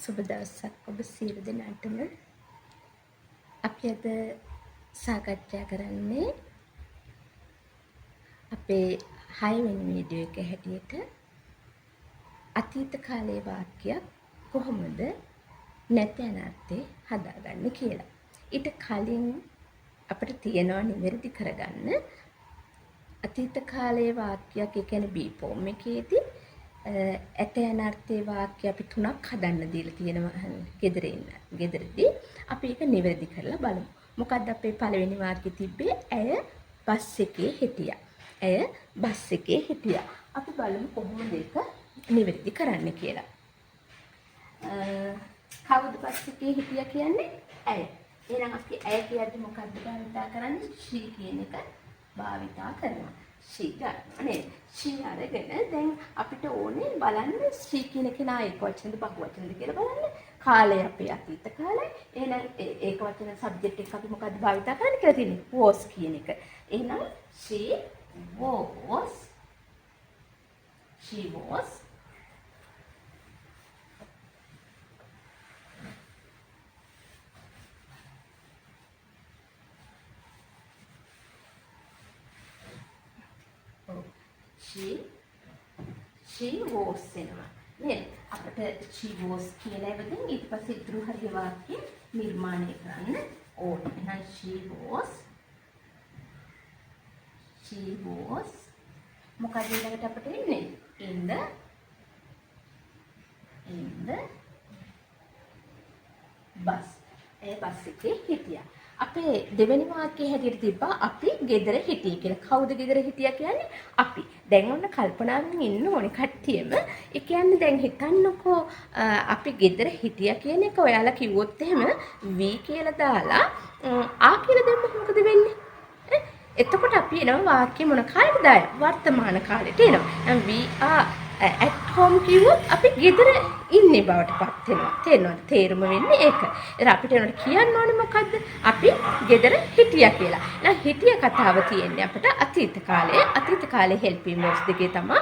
සුබ දවසක් ඔබ සියලු දෙනාටම. අපි අද සාකච්ඡා කරන්නේ අපේ 6 වෙනි වීඩියෝ එක හැටියට අතීත කාලයේ වාක්‍යයක් කොහොමද නැති අනර්ථේ හදාගන්නේ කියලා. ඊට කලින් අපිට තියෙනවා නිවැරදි කරගන්න අතීත කාලයේ වාක්‍යයක්, ඒ කියන්නේ B form එකේදී ඇත අනර්ථයේ වාක්‍ය අපි 3ක් හදන්න දීලා තියෙනවා ගෙදරදී. අපි ඒක නිවැරදි කරලා බලමු. මොකද්ද අපේ පළවෙනි වාක්‍යය තිබ්බේ? ඇය බස් එකේ හිටියා. ඇය බස් එකේ හිටියා. අපි බලමු කොහොමද ඒක නිවැරදි කරන්න කියලා. කවුද බස් එකේ හිටියා කියන්නේ? ඇය. එහෙනම් අපි ඇය කියද්දි මොකද්ද භාවිතා කරන්නේ? she කියන එක භාවිතා කරනවා. she ගන්නවා නේද? she අරගෙන දැන් අපිට ඕනේ බලන්න she කියන කෙනා ඒක වචනද බහු වචනද කියලා බලන්න. කාලය අපේ අතීත කාලය. එහෙනම් ඒක වචන සබ්ජෙක්ට් එක අපි මොකද්ද භාවිතා කරන්නේ කියලා තියෙන්නේ? was කියන එක. එහෙනම් she was she was එනවා නේද? අපිට she was කියලා එවදින් ඊට පස්සේ ඉතුරු හරිය වාක්‍ය නිර්මාණය කරන්න ඕනේ. එහෙනම් she was මොකද ඊළඟට අපිට එන්නේ? in the bus. A bus එකේ හිටියා. අපේ දෙවෙනි වාක්‍යයේ හැටියට තිබ්බා අපි ගෙදර හිටියේ කියලා. කවුද ගෙදර හිටියා කියන්නේ? අපි. දැන් ඔන්න කල්පනාවෙන් ඉන්න ඕනේ කට්ටියම. ඒ කියන්නේ දැන් හිතන්නකෝ අපි ගෙදර හිටියා කියන එක ඔයාලා කිව්වොත් එහෙම we කියලා දාලා ආ කියලා දැම්මොත් මොකද වෙන්නේ? එතකොට අපි එනවා වාක්‍ය මොන කාලෙටද ආයේ? වර්තමාන කාලෙට එනවා. we are at home කිව්වොත් අපි ගෙදර ඉන්නේ බවට පත් වෙනවා. තේරෙනවද? තේරුම වෙන්නේ ඒක. ඒත් අපිට එනකොට කියන්න ඕනේ මොකද්ද? අපි ගෙදර හිටියා කියලා. එහෙනම් හිටිය කතාව තියෙන්නේ අපිට අතීත කාලයේ. අතීත කාලයේ helping verbs දෙකේ තමයි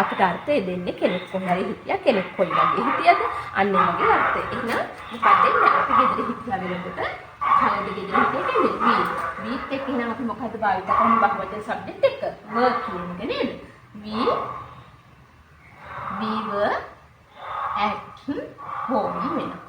අපිට අර්ථය දෙන්නේ. කෙනෙක් කොහේ හිටියා, කෙනෙක් කොයි වගේ හිටියද? අන්න ඒ වගේ අර්ථය. එහෙනම් මොකද එන්නේ? අපි ගෙදර හිටියා වෙනකොට කවුද ගෙදර හිටියේ කියන්නේ? we එක්ක එහෙනම් අපි මොකද්ද භාවිත කරන්නේ? බහුවචන සබ්ජෙක්ට් එක were කියන එක නේද? we were at home වෙනවා.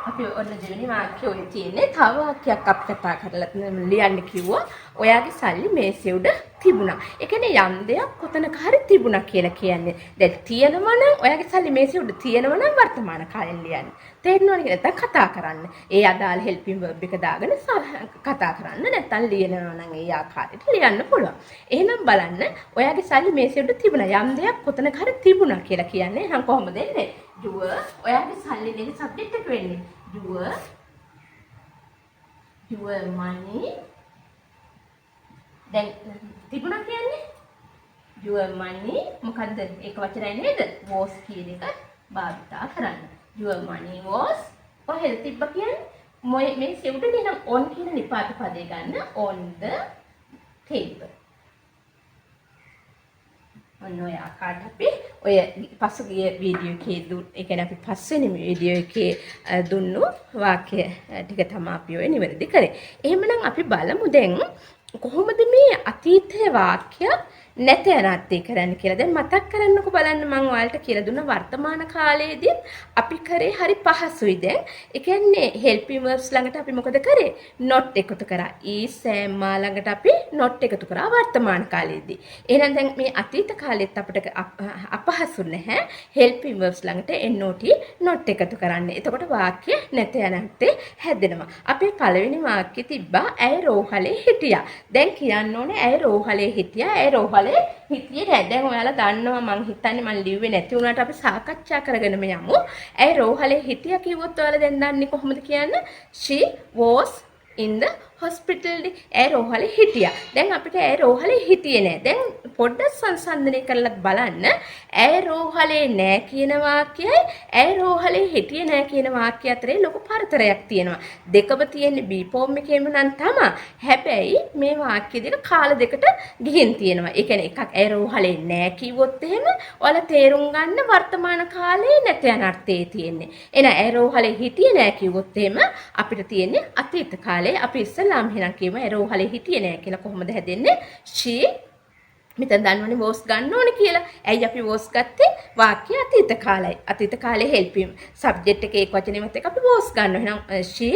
අපි ඔන්න දෙවෙනි වාක්‍යය ඔය තියෙන්නේ. තව වාක්‍යයක් අපි කතා කරලා ලියන්න කිව්වා. ඔයාගේ සල්ලි මේසෙ උඩ තිබුණා. ඒ කියන්නේ යම් දෙයක් කොතනක හරි තිබුණා කියලා කියන්නේ. දැන් තියෙනවා නම් ඔයාගේ සල්ලි මේසෙ උඩ තියෙනවා නම් වර්තමාන කාලෙන් ලියන්න. තේරෙනවද කියලා? නැත්නම් කතා කරන්න. ඒ අදාළ helping verb එක දාගෙන කතා කරන්න. නැත්නම් ලියනවා නම් ඒ ආකාරයට ලියන්න පුළුවන්. එහෙනම් බලන්න ඔයාගේ සල්ලි මේසෙ උඩ තිබුණා. යම් දෙයක් කොතනක හරි තිබුණා කියලා කියන්නේ. එහෙනම් කොහොමද එන්නේ? your ඔයාගේ සල්ලි දෙක සබ්ජෙක්ට් එක වෙන්නේ. your money. දැන් තිබුණා කියන්නේ your money මොකද්ද? ඒක වචනයි නේද? was කියන එක භාවිතා කරන්න. your money was කොහෙද තිබ්බ කියන්නේ? මේ සෙවුඩේ නම් on කියන නිපාත පදේ ගන්න. on the table. ඔන්න ඔය ආකාරයට අපි ඔය පසුගිය වීඩියෝ එකේ ඒ කියන්නේ අපි පස්වෙනි වීඩියෝ එකේ දුන්නු වාක්‍ය ටික තමයි අපි ඔය නිවැරදි කරේ. එහෙමනම් අපි බලමු දැන් කොහොමද මේ අතීතයේ වාක්‍ය නැත අනර්ථය කරන්න කියලා. දැන් මතක් කරන්නකෝ බලන්න මම ඔයාලට කියලා දුන්න වර්තමාන කාලයේදී අපි කරේ හරි පහසුයි දැන්. ඒ කියන්නේ helping verbs ළඟට අපි මොකද කරේ? not එකතු කරා. is මා ළඟට අපි not එකතු කරා වර්තමාන කාලයේදී. එහෙනම් දැන් මේ අතීත කාලෙත් අපිට අපහසු නැහැ helping verbs ළඟට not එකතු කරන්න. එතකොට වාක්‍ය නැත අනර්ථය හැදෙනවා. අපේ පළවෙනි වාක්‍යය තිබ්බා ඇය රෝහලේ හිටියා. දැන් කියන්න ඕනේ ඇය රෝහලේ හිටියා. ඇය රෝහලේ හිටියේ නැහැ. දැන් ඔයාලා දන්නවා මං හිතන්නේ මං ලිව්වේ නැති වුණාට අපි සාකච්ඡා කරගෙනම යමු. ඇය රෝහලේ හිටියා කිව්වොත් ඔයාලා දැන් දන්නේ කොහොමද කියන්නේ? she was in the hospital ඇය රෝහලේ හිටියා. දැන් අපිට ඇය රෝහලේ හිටියේ නෑ. දැන් පොඩ්ඩක් සංසන්දනය කරලා බලන්න. ඇය රෝහලේ නෑ කියන වාක්‍යයයි ඇය රෝහලේ හිටියේ නෑ කියන වාක්‍ය අතරේ ලොකු පරතරයක් තියෙනවා. දෙකම තියෙන්නේ B form එකේම නම් තමයි. හැබැයි මේ වාක්‍ය දෙක කාල දෙකට ගිහින් තියෙනවා. ඒ කියන්නේ එකක් ඇය රෝහලේ නෑ කිව්වොත් එහෙම ඔයාලා තේරුම් ගන්න වර්තමාන කාලේ නැත යන අර්ථයේ තියෙන්නේ. එහෙනම් ඇය රෝහලේ හිටියේ නෑ කිව්වොත් එහෙම අපිට තියෙන්නේ අතීත කාලේ. අපි ඉස්සෙල්ලාම හිනම් කියමු ඇය රෝහලේ හිටියේ නෑ කියලා කොහොමද හැදෙන්නේ? she මෙතන දන්නවනේ was ගන්න ඕනේ කියලා. ඇයි අපි was ගත්තේ? වාක්‍ය අතීත කාලයි. අතීත කාලේ helping subject එකේ එක් වචනෙවත් එක අපි was ගන්නවා. එහෙනම් she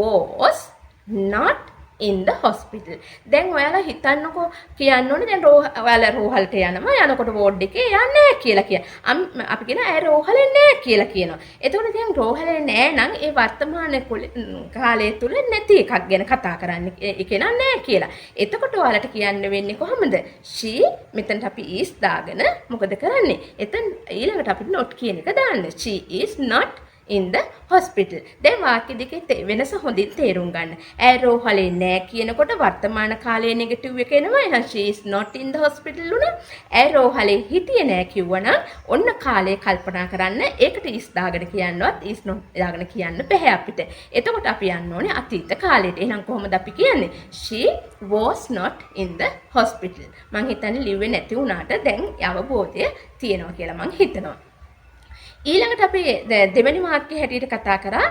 was not in the hospital. දැන් ඔයාලා හිතන්නකෝ කියන්න ඕනේ දැන් ඔයාලා රෝහලට යනවා යනකොට වෝඩ් එකේ යන්නේ නැහැ කියලා කියන. අපි කියන ඇය රෝහලේ නැහැ කියලා කියනවා. එතකොට දැන් රෝහලේ නැහැ නම් ඒ වර්තමාන කාලය තුල නැති එකක් ගැන කතා කරන්නේ. ඒ කෙනා නැහැ කියලා. එතකොට ඔයාලට කියන්න වෙන්නේ කොහොමද? she මෙතනට අපි is දාගෙන මොකද කරන්නේ? එතන ඊළඟට අපිට not කියන එක දාන්න. she is not in the hospital. දැන් වාක්‍ය දෙකේ වෙනස හොඳින් තේරුම් ගන්න. ඇය රෝහලේ නෑ කියනකොට වර්තමාන කාලයේ නෙගටිව් එක එනවා. එහෙනම් she is not in the hospital උනා. ඇය රෝහලේ හිටියේ නෑ කිව්වනම් ඔන්න කාලය කල්පනා කරන්න. ඒකට is දාගෙන කියන්නවත් is not දාගෙන කියන්න බෑ අපිට. එතකොට අපි යන්න ඕනේ අතීත කාලයට. එහෙනම් කොහොමද අපි කියන්නේ? she was not in the hospital. මං හිතන්නේ ලිව්වේ නැති වුණාට දැන් අවබෝධය තියෙනවා කියලා මං හිතනවා. ඊළඟට අපි දෙවෙනි වාක්‍යය හැටියට කතා කරා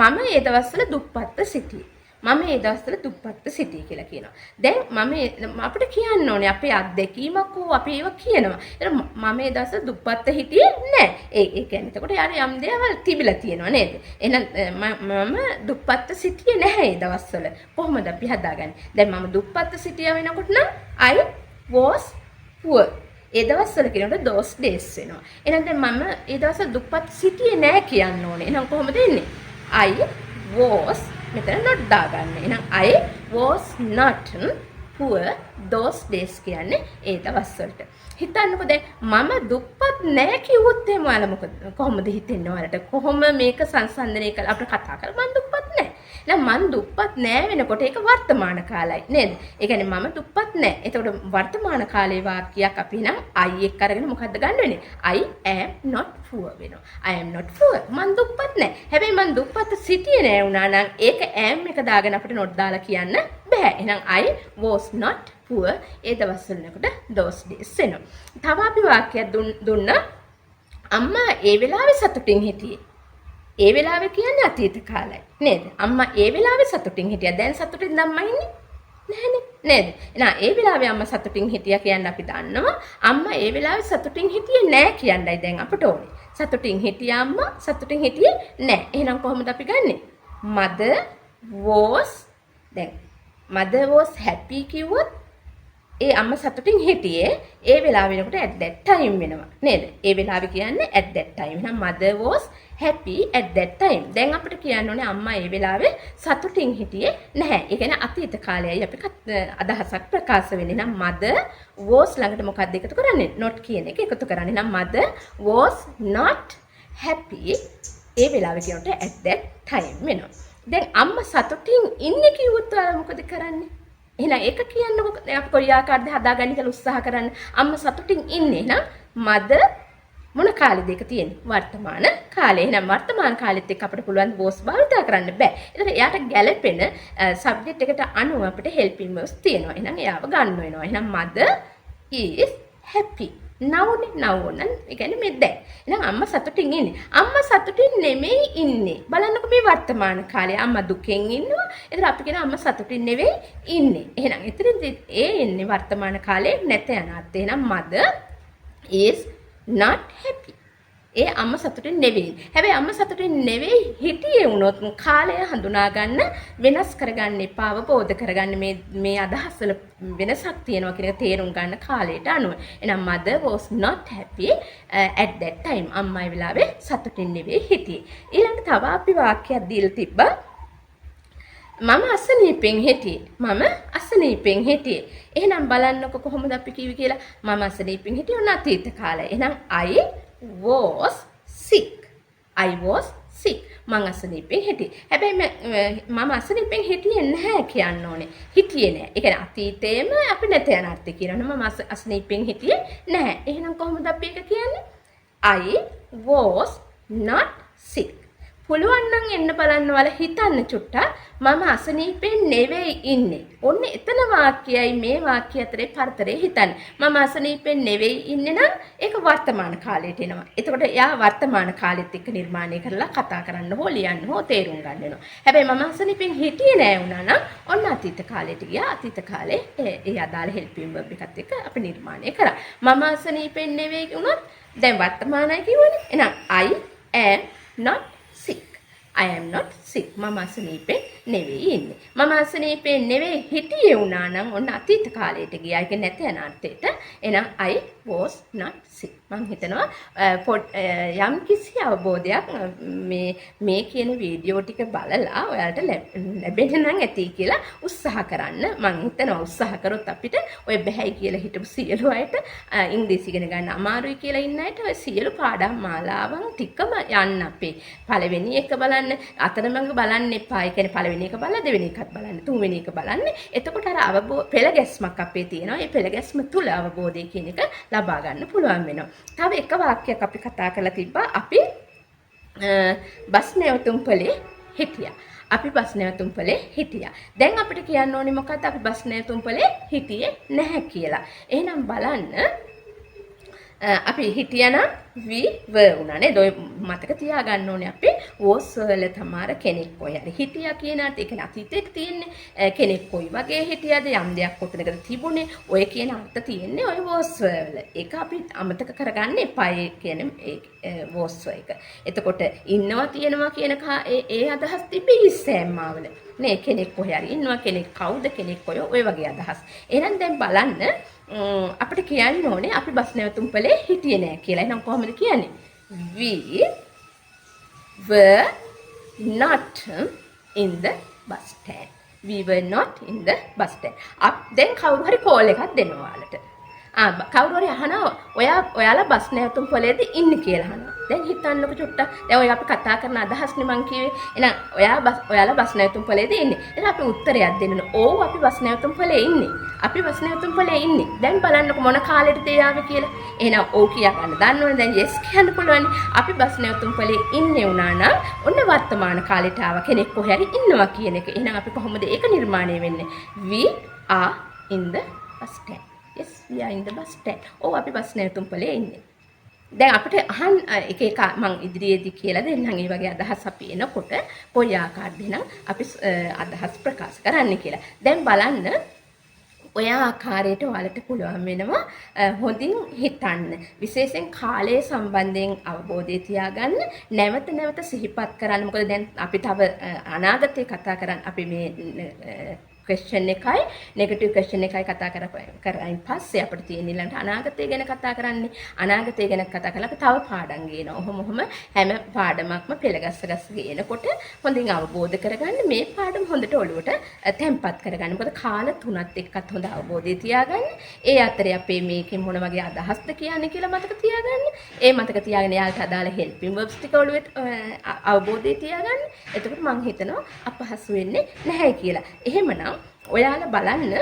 මම ඒ දවස්වල දුප්පත්ව සිටියේ. මම ඒ දවස්වල දුප්පත්ව සිටියේ කියලා කියනවා. දැන් මම අපිට කියන්න ඕනේ අපේ අත්දැකීමක් හෝ අපි ඒව කියනවා. ඒතර මම ඒ දවස්වල දුප්පත්ව හිටියේ නැහැ. ඒ කියන්නේ එතකොට යාර යම් දේවල් තිබිලා තියෙනවා නේද? එහෙනම් මම දුප්පත්ව සිටියේ නැහැ ඒ දවස්වල. කොහොමද අපි හදාගන්නේ? දැන් මම දුප්පත්ව සිටියා වෙනකොට නම් I was poor. ඒ දවස්වල කියනකොට those days වෙනවා. එහෙනම් දැන් මම ඒ දවස්වල දුප්පත් සිටියේ නෑ කියන්න ඕනේ. එහෙනම් කොහොමද එන්නේ? I was මෙතන not දාගන්න. එහෙනම් I was not poor those days කියන්නේ ඒ දවස්වලට. හිතන්නකෝ දැන් මම දුප්පත් නෑ කිව්වොත් එහෙම ඔයාලා කොහොමද හිතෙන්නේ ඔයාලට? කොහොම මේක සංසන්දනය කරලා අපිට කතා කරලා මම දුප්පත් නෑ. දැන් මම දුප්පත් නෑ වෙනකොට ඒක වර්තමාන කාලයි නේද? ඒ කියන්නේ මම දුප්පත් නෑ. එතකොට වර්තමාන කාලේ වාක්‍යයක් අපි නම් I එක්ක අරගෙන මොකද්ද ගන්න වෙන්නේ? I am not poor වෙනවා. I am not poor. මම දුප්පත් නෑ. හැබැයි මම දුප්පත් සිටියේ නෑ වුණා නම් ඒක am එක දාගෙන අපිට not දාලා කියන්න බෑ. එහෙනම් I was not poor ඒ දවස්වල නේකට those days වෙනවා. තව අපි වාක්‍යයක් දුන්නා අම්මා ඒ වෙලාවේ සතුටින් හිටියේ. ඒ වෙලාවේ කියන්නේ අතීත කාලයි නේද? අම්මා ඒ වෙලාවේ සතුටින් හිටියා. දැන් සතුටින් අම්මා ඉන්නේ නැහනේ නේද? එහෙනම් ඒ වෙලාවේ අම්මා සතුටින් හිටියා කියන්නේ අපි දන්නවා. අම්මා ඒ වෙලාවේ සතුටින් හිටියේ නැහැ කියන්නයි දැන් අපට ඕනේ. සතුටින් හිටියා අම්මා සතුටින් හිටියේ නැහැ. එහෙනම් කොහොමද අපි ගන්නෙ? mother was දැන් mother was happy කිව්වොත් ඒ අම්මා සතුටින් හිටියේ ඒ වෙලාව වෙනකොට at that time වෙනවා නේද? ඒ වෙලාවේ කියන්නේ at that time. එහෙනම් mother was happy at that time. දැන් අපිට කියන්න ඕනේ අම්මා ඒ වෙලාවේ සතුටින් හිටියේ නැහැ. ඒ කියන්නේ අතීත කාලයයි අපි අදහසක් ප්‍රකාශ වෙන්නේ. එහෙනම් mother was ළඟට මොකක්ද එකතු කරන්නේ? not කියන එක එකතු කරන්නේ. එහෙනම් mother was not happy ඒ වෙලාවේ කියනකොට at that time වෙනවා. දැන් අම්මා සතුටින් ඉන්නේ කිව්වොත් ඔයාලා මොකද කරන්නේ? එහෙනම් ඒක කියන්නකො අපි කොයි ආකාරද හදාගන්න කියලා උත්සාහ කරන්න. අම්මා සතුටින් ඉන්නේ. එහෙනම් mother මොන කාලෙද ඒක තියෙන්නේ? වර්තමාන කාලේ. එහෙනම් වර්තමාන කාලෙත් එක්ක අපිට පුළුවන් was භාවිත කරන්න බෑ. ඒතර එයාට ගැළපෙන subject එකට අනුව අපිට helping verbs තියෙනවා. එහෙනම් එයාව ගන්න වෙනවා. එහෙනම් mother is happy. noun ඒ කියන්නේ මේ දැන්. එහෙනම් අම්මා සතුටින් ඉන්නේ. අම්මා සතුටින් නෙමෙයි ඉන්නේ. බලන්නකො මේ වර්තමාන කාලේ අම්මා දුකෙන් ඉන්නවා. ඒතර අපි කියන අම්මා සතුටින් නෙවෙයි ඉන්නේ. එහෙනම් එතනදී ඒ ඉන්නේ වර්තමාන කාලේ නැත යන අර්ථය. එහෙනම් mother is not happy. ඒ අම්මා සතුටින් නෙවෙයි. හැබැයි අම්මා සතුටින් නෙවෙයි හිටියේ වුණොත් කාලය හඳුනා ගන්න වෙනස් කරගන්න එපා. අවබෝධ කරගන්න මේ අදහස් වල වෙනසක් තියෙනවා කියන එක තේරුම් ගන්න කාලයට අනුව. එහෙනම් mother was not happy at that time. අම්මා ඒ වෙලාවේ සතුටින් නෙවෙයි හිටියේ. ඊළඟ තව අපි වාක්‍යයක් දීලා තිබ්බා. මම අසනීපෙන් හිටියේ. මම අසනීපෙන් හිටියේ. එහෙනම් බලන්නකො කොහොමද අපි කිව්වේ කියලා. මම අසනීපෙන් හිටියේ උන අතීත කාලය. එහෙනම් I was sick. I was sick. මං අසනීපෙන් හිටියේ. හැබැයි මම අසනීපෙන් හිටියේ නැහැ කියන්න ඕනේ. හිටියේ නෑ. ඒ කියන්නේ අතීතයේම අපි නැත යන අර්ථය කියනවා. මම අසනීපෙන් හිටියේ නැහැ. එහෙනම් කොහොමද අපි ඒක කියන්නේ? I was not sick. පුළුවන් නම් එන්න බලන්න වල හිතන්න චුට්ටක් මම අසනීපෙන් නෙවෙයි ඉන්නේ. ඔන්න එතන වාක්‍යයයි මේ වාක්‍ය අතරේ පරතරේ හිතන්න. මම අසනීපෙන් නෙවෙයි ඉන්නේ නම් ඒක වර්තමාන කාලයට එනවා. එතකොට එයා වර්තමාන කාලෙත් එක්ක නිර්මාණය කරලා කතා කරන්න හෝ ලියන්න හෝ තේරුම් ගන්න වෙනවා. හැබැයි මම අසනීපෙන් හිටියේ නෑ වුණා නම් ඔන්න අතීත කාලයට ගියා. අතීත කාලේ ඒ අදාළ helping verb එකත් එක්ක අපි නිර්මාණය කරා. මම අසනීපෙන් නෙවෙයි වුණොත් දැන් වර්තමානයි කියවනේ. එහෙනම් I am not sick. I am not sick. මම අසනීපෙන් නෙවෙයි ඉන්නේ. මම අසනීපෙන් නෙවෙයි හිටියේ වුණා නම් ඔන්න අතීත කාලයට ගියා. ඒක නැත යන අර්ථයට. එහෙනම් I was not sick. මම හිතනවා යම් කිසි අවබෝධයක් මේ කියන වීඩියෝ ටික බලලා ඔයාලට ලැබෙන්න නම් ඇති කියලා උත්සාහ කරන්න. මම හිතනවා උත්සාහ කරොත් අපිට ඔය බැහැයි කියලා හිටපු සියලු අයට ඉංග්‍රීසි ඉගෙන ගන්න අමාරුයි කියලා ඉන්න අයට ඔය සියලු පාඩම් මාලාවන් ටිකම යන්න අපේ. පළවෙනි එක බලන්න, අතරමඟ බලන්න එපා. ඒ කියන්නේ පළවෙනි එක බලලා දෙවෙනි එකත් බලන්න, තුන්වෙනි එක බලන්න. එතකොට අර පෙළ ගැස්මක් අපේ තියෙනවා. ඒ පෙළ ගැස්ම තුල අවබෝධය කියන එක ලබා ගන්න පුළුවන් වෙනවා. තව එක වාක්‍යයක් අපි කතා කරලා තිබ්බා. අපි බස් නැවතුම්පලේ හිටියා. අපි බස් නැවතුම්පලේ හිටියා. දැන් අපිට කියන්න ඕනේ මොකක්ද? අපි බස් නැවතුම්පලේ හිටියේ නැහැ කියලා. එහෙනම් බලන්න අපි හිටියනම් we were උනා නේද? ඔය මතක තියාගන්න ඕනේ අපි was වල තමාර කෙනෙක් කොයි හරි හිටියා කියන අර්ථය. ඒක අතීතයේ තියෙන්නේ කෙනෙක් කොයි වගේ හිටියද යම් දෙයක් කොතනකද තිබුණේ ඔය කියන අර්ථ තියෙන්නේ ඔය was වල. ඒක අපි අමතක කරගන්න එපා. ඒ කියන්නේ was එක. එතකොට ඉන්නවා තියෙනවා කියන ඒ අදහස් තිබෙන්නේ ඉස්සෑම්මාවල. නේ කෙනෙක් කොහේ හරි ඉන්නවා, කෙනෙක් කවුද, කෙනෙක් ඔය වගේ අදහස්. එහෙනම් දැන් බලන්න අපිට කියන්න ඕනේ අපි බස් නැවතුම්පලේ හිටියේ නෑ කියලා. එහෙනම් කොහොමද කියන්නේ? We were not in the bus stand. We were not in the bus stand. දැන් කවුරු හරි කෝල් එකක් දෙනවා ඔයාලට. කවුරු හරි අහනවා ඔයාලා බස් නැවතුම්පලේද ඉන්නේ කියලා අහනවා. දැන් හිතන්නකො චුට්ටක්. දැන් ඔය අපි කතා කරන අදහස්නේ මං කිව්වේ. එහෙනම් ඔයාලා බස් නැවතුම්පලේද ඉන්නේ. එහෙනම් අපි උත්තරයක් දෙන්න ඕන. ඔව් අපි බස් නැවතුම්පලේ ඉන්නේ. අපි බස් නැවතුම්පලේ ඉන්නේ. දැන් බලන්නකො මොන කාලෙටද ඒ ආවේ කියලා. එහෙනම් ඔව් කියා ගන්න දන්නවනේ. දැන් yes කියන්න පුළුවන්. අපි බස් නැවතුම්පලේ ඉන්නේ වුණා නම් ඔන්න වර්තමාන කාලෙට ආව කෙනෙක් කොහේ හරි ඉන්නවා කියන එක. එහෙනම් අපි කොහොමද ඒක නිර්මාණය වෙන්නේ? We are in the bus stand. Yes, we are in the bus stand. ඔව් අපි බස් නැවතුම්පලේ ඉන්නේ. දැන් අපිට අහන්න එක මං ඉදිරියේදී කියලා දෙන්නම් ඒ වගේ අදහස් අපි එනකොට පොයි ආකාරයෙන් අපි අදහස් ප්‍රකාශ කරන්න කියලා. දැන් බලන්න ඔය ආකාරයට ඔයාලට පුළුවන් වෙනවා හොඳින් හිතන්න. විශේෂයෙන් කාලය සම්බන්ධයෙන් අවබෝධය තියාගන්න, නැවත නැවත සිහිපත් කරන්න. මොකද දැන් අපි තව අනාගතේ කතා කරන් අපි මේ question එකයි negative question එකයි කතා කරයින් පස්සේ අපිට තියෙන ඊළඟට අනාගතය ගැන කතා කරන්නේ. අනාගතය ගැන කතා කරලා අපි තව පාඩම් ගේනවා. ඔහොම හැම පාඩමක්ම පෙළගස්ස ගේනකොට හොඳින් අවබෝධ කරගන්න. මේ පාඩම හොඳට ඔළුවට තැම්පත් කරගන්න. මොකද කාල තුනත් එක්කත් හොඳ අවබෝධය තියාගන්න. ඒ අතරේ අපේ මේකෙන් මොන වගේ අදහස්ද කියන්නේ කියලා මතක තියාගන්න. ඒ මතක තියාගෙන යාලට අදාළ helping verbs ටික ඔළුවට අවබෝධය තියාගන්න. එතකොට මම හිතනවා අපහසු වෙන්නේ නැහැ කියලා. එහෙමනම් ඔයාලා බලන්න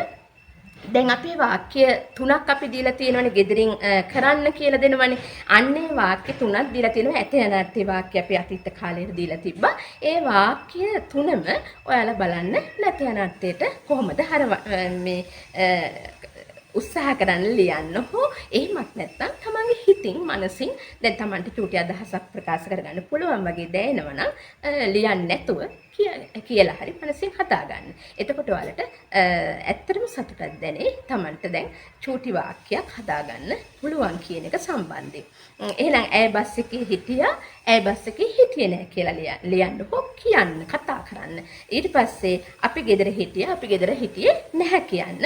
දැන් අපේ වාක්‍ය තුනක් අපි දීලා තියෙනවනේ ගෙදරින් කරන්න කියලා දෙනවනේ. අන්නේ වාක්‍ය තුනක් දීලා තියෙනවා. ඇත යන අර්ථේ වාක්‍ය අපි අතීත කාලේට දීලා තිබ්බා. ඒ වාක්‍ය තුනම ඔයාලා බලන්න නැත යන අර්ථයට කොහොමද මේ උත්සාහ කරන්න ලියන්න හෝ එහෙමත් නැත්නම් තමන්ගේ හිතින් මනසින් දැන් තමන්ට චූටි අදහසක් ප්‍රකාශ කරගන්න පුළුවන් වගේ දැනෙනවා නම් ලියන්න නැතුව කියලා හරි මනසින් හදාගන්න. එතකොට ඔයාලට ඇත්තටම සතුටක් දැනේ. තමන්ට දැන් චූටි වාක්‍යයක් හදාගන්න පුළුවන් කියන එක සම්බන්ධයෙන්. එහෙනම් ඇය බස් එකේ හිටියා, ඇය බස් එකේ හිටියේ නැහැ කියලා ලියන්න හෝ කියන්න කතා කරන්න. ඊට පස්සේ අපි ගෙදර හිටියා, අපි ගෙදර හිටියේ නැහැ කියන්න.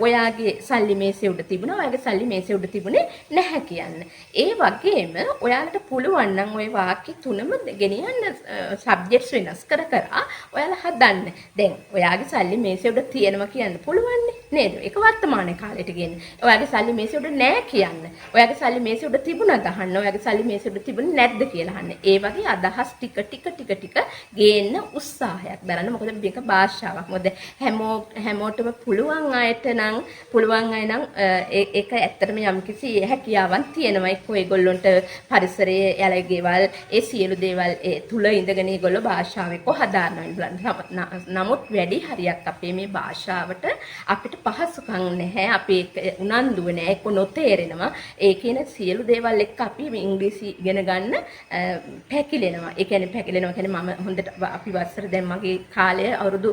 ඔයාගේ සල්ලි මේසේ උඩ තිබුණා, ඔයාගේ සල්ලි මේසේ උඩ තිබුණේ නැහැ කියන්න. ඒ වගේම ඔයාලට පුළුවන් නම් ওই වාක්‍ය තුනම ගෙනියන්න සබ්ජෙක්ට්ස් වෙනස් කර ඔයාලා හදන්න. දැන් ඔයාගේ සල්ලි මේසේ උඩ තියෙනවා කියන්න පුළුවන්නේ නේද? ඒක වර්තමාන කාලයට ගෙන්නේ. ඔයාගේ සල්ලි මේසෙ උඩ නෑ කියන්න. ඔයාගේ සල්ලි මේසෙ උඩ තිබුණාද අහන්න. ඔයාගේ සල්ලි මේසෙ උඩ තිබුණේ නැද්ද කියලා අහන්න. ඒ වගේ අදහස් ටික ගේන්න උත්සාහයක් දරන්න. මොකද මේක භාෂාවක්. මොකද හැමෝටම පුළුවන් අයට නම් පුළුවන් අය නම් ඒක ඇත්තටම යම්කිසි හැකියාවක් තියෙනවා. එක්කෝ ඒගොල්ලොන්ට පරිසරයේ යලගේවල් ඒ සියලු දේවල් ඒ තුල ඉඳගෙන ඒගොල්ලෝ භාෂාව එක්ක හදාරනවා. නමුත් වැඩි හරියක් අපේ මේ භාෂාවට අපිට පහසුකම් නැහැ. අපි ඒක උනන්දුව නැහැ. එක්ක නොතේරෙනවා. ඒ කියන සියලු දේවල් එක්ක අපි මේ ඉංග්‍රීසි ඉගෙන ගන්න පැකිලෙනවා. ඒ කියන්නේ මම හොඳට අපි වසර දැන් මගේ කාලය අවුරුදු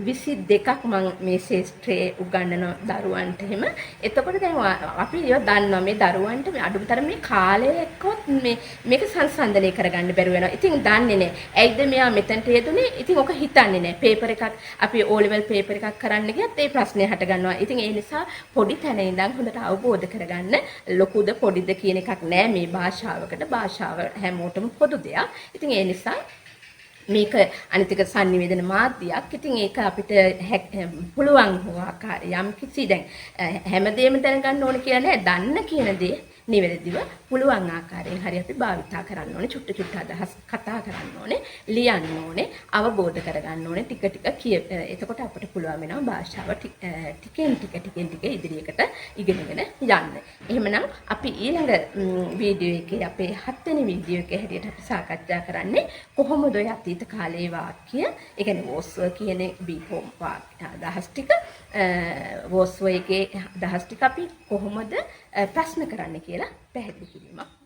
22ක් මම මේ ශාස්ත්‍රයේ උගන්වන දරුවන්ට එහෙම. එතකොට දැන් අපි ඒව දන්නවා මේ දරුවන්ට මේ අඩුතරම මේ කාලය එක්කවත් මේක සංසන්දනය කරගන්න බැරුව වෙනවා. ඉතින් දන්නේ නැහැ. ඇයිද මෙයා මෙතනට යෙදුනේ? ඉතින් ඔක හිතන්නේ නැහැ. පේපර් එකක් අපි O level පේපර් එකක් කරන්න ගියත් ඒ ප්‍රශ්නේ හට ගන්නවා. ඉතින් ඒ නිසා පොඩි තැන ඉඳන් හොඳට අවබෝධ කරගන්න ලොකුද පොඩිද කියන එකක් නැහැ මේ භාෂාවකට. භාෂාව හැමෝටම පොදු දෙයක්. ඉතින් ඒ නිසා මේක අනිතික sannivedana මාධ්‍යයක්. ඉතින් ඒක අපිට පුළුවන් හෝ ආකාරය යම් කිසි දැන් හැමදේම දැනගන්න ඕන කියන්නේ දන්න කියන දේ නිවැරදිව පුළුවන් ආකාරයෙන් හරි අපි භාවිතා කරන්න ඕනේ. චුට්ට අදහස් කතා කරන්න ඕනේ, ලියන්න ඕනේ, අවබෝධ කරගන්න ඕනේ ටික එතකොට අපිට පුළුවන් වෙනවා භාෂාව ටිකෙන් ටික ඉදිරියකට ඉගෙනගෙන යන්න. එහෙමනම් අපි ඊළඟ වීඩියෝ එකේ අපේ 7 වෙනි වීඩියෝ එකේ හැටියට අපි සාකච්ඡා කරන්නේ කොහොමද ඔය අතීත කාලයේ වාක්‍ය, ඒ කියන්නේ was were කියන බීෆෝම් අදහස් ටික was were එකේ අදහස් ටික අපි කොහොමද ප්‍රශ්න කරන්න කියලා පැහැදිලි කිරීමක්